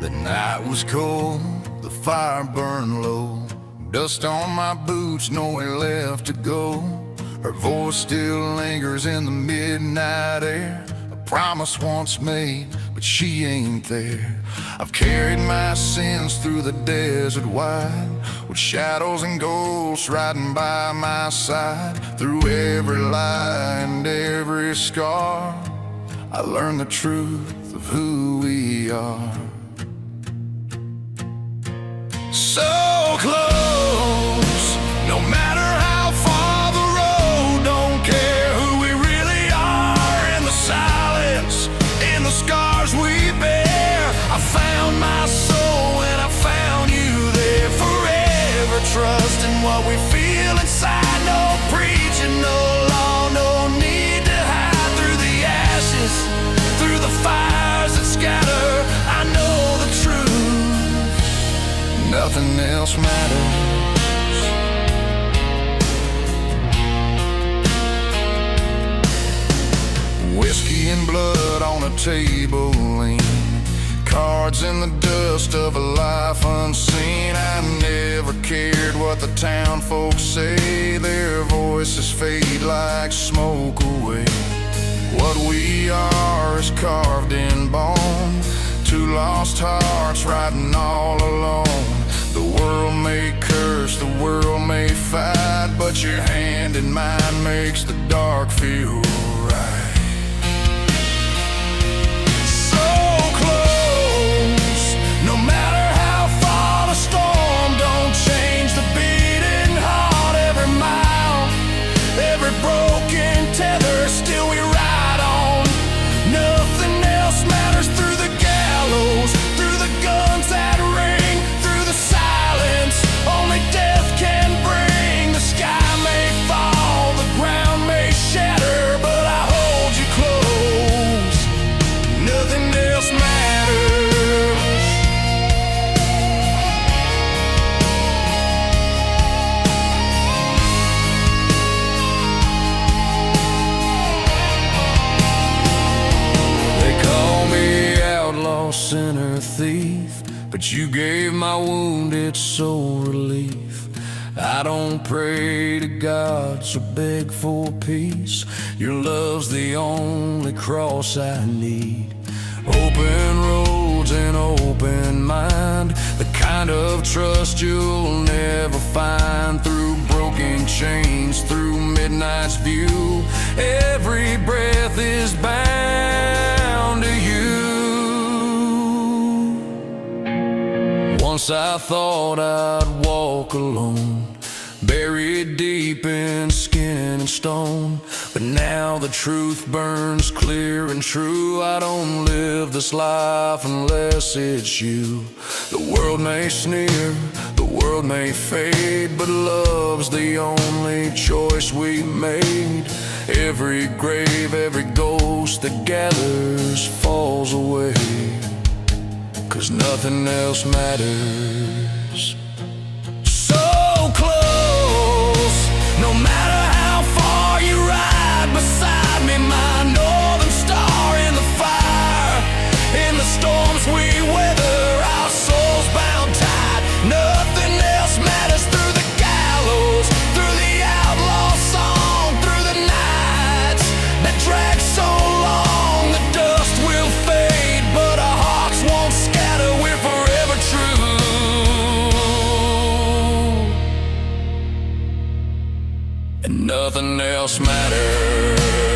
The night was cold, the fire burned low. Dust on my boots, nowhere left to go. Her voice still lingers in the midnight air. A promise once made, but she ain't there. I've carried my sins through the desert wide, with shadows and ghosts riding by my side. Through every lie and every scar, I learned the truth of who we are. So close, no matter how far the road. Don't care who we really are. In the silence, in the scars we bear, I found my soul and I found you there. Forever trust in what we feel inside. No preaching, no law, no need to hide. Through the ashes, through the fires that scatter, I know the truth, nothing else matters. Whiskey and blood on a table lean, cards in the dust of a life unseen. I never cared what the town folks say. Their voices fade like smoke away. What we are is carved in bone, two lost hearts riding all alone. The world may curse, the world may fight, but your hand in mine makes the dark feel right. So close, no matter how far the storm. Don't change the beating heart. Every mile, every broken tether, still we ride on. Nothing else matters. Through the gallows, through the guns that ring, through the silence only death can bring. The sky may fall, the ground may shatter, but I hold you close, nothing else matters. They call me outlaw, sinner, thief, but you gave my wounded soul relief. I don't pray to God, so beg for peace. Your love's the only cross I need. Open roads and open mind, the kind of trust you'll never find. Through broken chains, through midnight's view, every breath is bound to you. Once I thought I'd walk alone, buried deep in skin and stone, but now the truth burns clear and true. I don't live this life unless it's you. The world may sneer, the world may fade, but love's the only choice we made. Every grave, every ghost that gathers falls away, 'cause nothing else matters. So close, no matter how far you ride beside me, my northern star in the fire. In the storms we weather, our souls bound tight, nothing else matters. Through the gallows, through the outlaw song, through the nights that drag so long. The dust will fade, but our hearts won't scatter. We're forever true, and nothing else matters.